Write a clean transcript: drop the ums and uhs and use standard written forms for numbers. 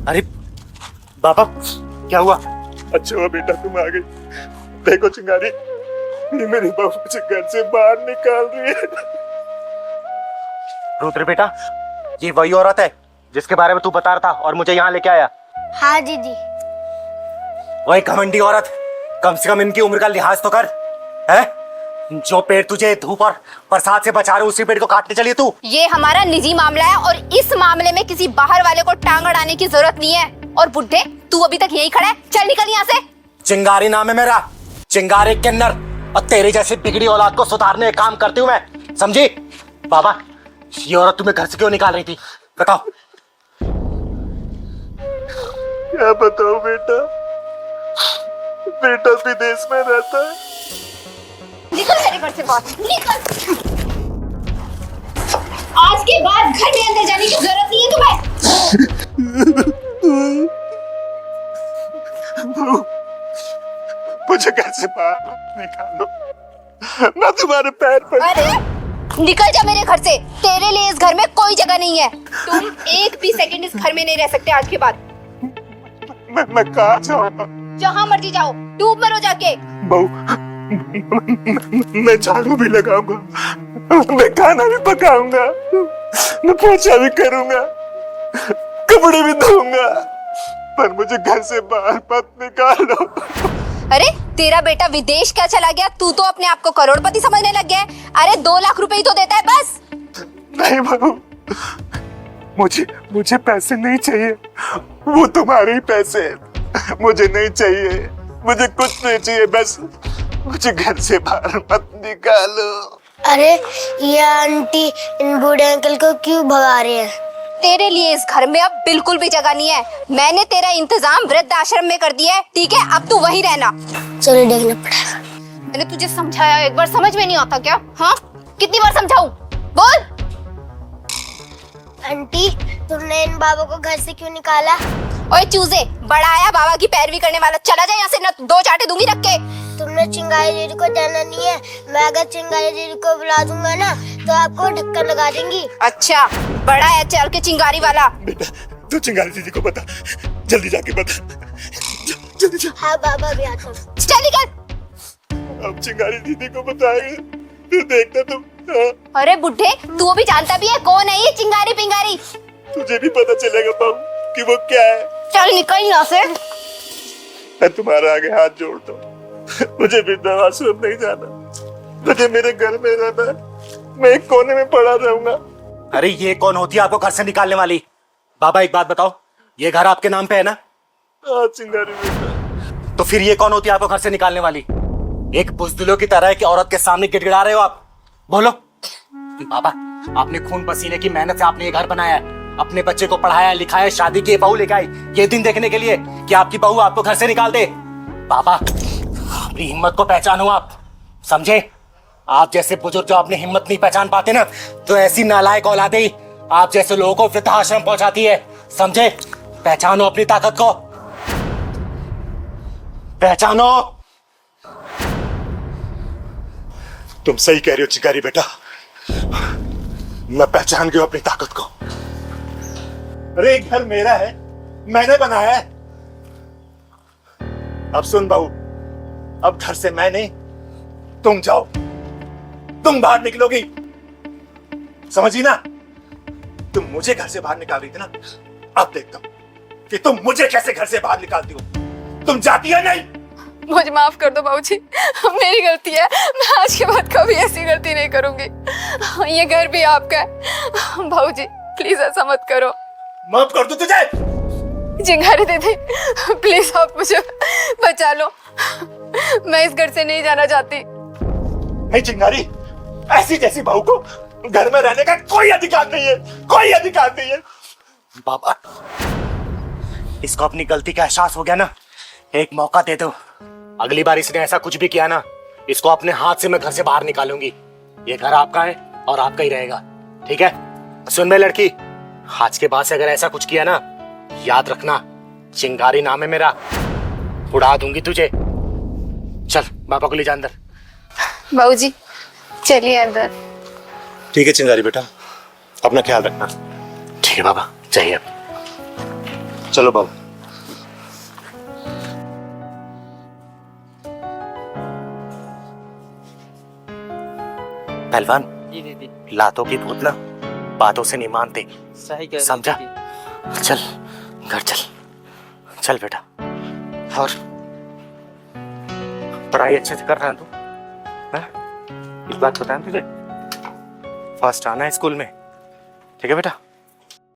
अरे बाबा क्या हुआ? अच्छा हुआ बेटा तुम आ गई। देखो चिंगारी, ये मेरी बहू मुझे घर से बाहर निकाल रही है। रुद्र बेटा, ये वही औरत है जिसके बारे में तू बता रहा था और मुझे यहाँ लेके आया? हाँ दीदी। वही घमंडी औरत, कम से कम इनकी उम्र का लिहाज तो कर। है जो पेड़ तुझे धूप और बरसात से बचा रहे उसी पेड़ को काटने चलिए तू। ये हमारा निजी मामला है और इस मामले में किसी बाहर वाले को टांग अड़ाने की जरूरत नहीं है। और बुड्ढे, तू अभी तक यही खड़ा है, चल निकल यहाँ से। चिंगारी नाम है मेरा, चिंगारी किन्नर, और तेरी जैसी बिगड़ी औलाद को सुधारने का काम करती हूँ मैं, समझी? बाबा, ये औरत तुम्हें घर से क्यों निकाल रही थी, बताओ। क्या बताओ बेटा, बेटा विदेश में रहता है। निकल मेरे घर से बाहर, निकल। आज के बाद घर में अंदर जाने की जरूरत नहीं है तुम्हें। मुझे घर से बाहर निकालो, मैं तुम्हारे पैर पर। अरे निकल जा मेरे घर से, तेरे लिए इस घर में कोई जगह नहीं है। तुम एक भी सेकंड इस घर में नहीं रह सकते आज के बाद। मैं कहाँ जाऊँगा? जहाँ मर्जी जाओ, डूब मरो जाके। बहू, मैं झाड़ू भी लगाऊंगा, मैं खाना भी पकाऊंगा, मैं पोछा भी करूंगा, कपड़े भी धोऊंगा, पर मुझे घर से बाहर मत निकालो। अरे तेरा बेटा विदेश क्या चला गया, तू तो अपने आप को करोड़पति समझने लग गया है। अरे 2 लाख रुपए ही तो देता है बस। नहीं बहू, मुझे पैसे नहीं चाहिए, वो तुम्हारे ही पैसे हैं। मुझे नहीं चाहिए, मुझे कुछ नहीं चाहिए, बस मुझे घर से बाहर मत निकालो। अरे ये आंटी इन बूढ़े अंकल को क्यों भगा रही है? तेरे लिए इस घर में अब बिल्कुल भी जगह नहीं है। मैंने तेरा इंतजाम वृद्ध आश्रम में कर दिया है, ठीक है? अब तू वहीं रहना। चलो देखना पड़ेगा। मैंने तुझे समझाया, एक बार समझ में नहीं आता क्या? हाँ, कितनी बार समझाऊं? बोल। आंटी, तुमने इन बाबा को घर से क्यों निकाला? ओए चूजे, बड़ा आया बाबा की पैरवी करने वाला, चला जा यहाँ से, न 2 चाटे दूंगी रख के। तुमने चिंगारी दीदी को जाना नहीं है। मैं अगर चिंगारी दीदी को बुला दूंगा ना तो आपको ढक्कन लगा देंगी। अच्छा, बड़ा है चल के चिंगारी वाला। बेटा तू चिंगारी दीदी को बता, जल्दी जाके बता, जल्दी जा। हाँ बाबा भी आता हूँ। चल निकल। अब चिंगारी दीदी को बताएंगे, तू देखना तुम। हाँ, अरे बुड्ढे, तू भी जानता भी है कौन है ये चिंगारी पिंगारी। तुझे भी पता चलेगा बहू कि वो क्या है। चल निकल यहाँ से। मैं तुम्हारे आगे हाथ जोड़ता हूँ, मुझे वृद्धाश्रम नहीं जाना, मुझे मेरे घर में रहना है, मैं एक कोने में पड़ा रहूंगा। अरे ये कौन होती है आपको घर से निकालने वाली? बाबा एक बात बताओ, ये घर आपके नाम पे है ना? हाँ चिंगारी बेटा। तो फिर ये कौन होती है आपको घर से निकालने वाली? एक बुज़दिलों की तरह की औरत के सामने गिड़गिड़ा रहे हो आप, बोलो। बाबा, आपने खून पसीने की मेहनत से आपने ये घर बनाया है, अपने बच्चे को पढ़ाया लिखाया, शादी की बहू लेकर आई ये दिन देखने के लिए कि आपकी बहू आपको घर से निकाल दे। बाबा, अपनी हिम्मत को पहचानो आप, समझे? आप जैसे बुजुर्ग जो अपनी हिम्मत नहीं पहचान पाते ना, तो ऐसी नालायक औलादे आप जैसे लोगों को वृद्धाश्रम पहुंचाती है, समझे? पहचानो अपनी ताकत को, पहचानो। तुम सही कह रही हो चिंगारी बेटा, मैं पहचान गया अपनी ताकत को। अरे एक घर मेरा है, मैंने बनाया है। अब सुन बहू, अब घर से मैं नहीं, तुम जाओ, तुम बाहर निकलोगी, समझी ना? तुम मुझे घर से बाहर निकाल रही थी ना, अब देखता हूं कि तुम मुझे कैसे घर से बाहर निकालती हो। तुम जाती है नहीं? मुझे माफ कर दो बाबूजी, मेरी गलती है। मैं आज के बाद कभी ऐसी गलती नहीं करूंगी। ये घर भी आपका है बाबूजी, प्लीज ऐसा मत करो। माफ कर दो तुझे? चिंगारी दीदी, प्लीज आप मुझे बचा लो, मैं इस घर से नहीं जाना चाहती। नहीं चिंगारी, ऐसी जैसी बहू को घर में रहने का कोई अधिकार नहीं है, कोई अधिकार नहीं है। बाबा, इसको अपनी गलती का एहसास हो गया ना, एक मौका दे दो। अगली बार इसने ऐसा कुछ भी किया ना, इसको अपने हाथ से मैं घर से बाहर निकालूंगी। ये घर आपका है और आपका ही रहेगा, ठीक है? सुन मेरी लड़की, आज के बाद से अगर ऐसा कुछ किया ना, याद रखना, चिंगारी नाम है मेरा, उड़ा दूंगी तुझे। चल बाबा को ले जा अंदर। बाबूजी चलिए अंदर। ठीक है चिंगारी बेटा, अपना ख्याल रखना। ठीक है बाबा, चाहिए। चलो बाबू। पहलवान, जी दीदी, लातों की भूत ना बातों से नहीं मानते, सही कह रही समझा? दीदी। चल घर चल, चल बेटा। और पढ़ाई अच्छे से कर रहा है तू? हैं? एक बात बताएं तुझे, फर्स्ट आना है स्कूल में, ठीक है बेटा?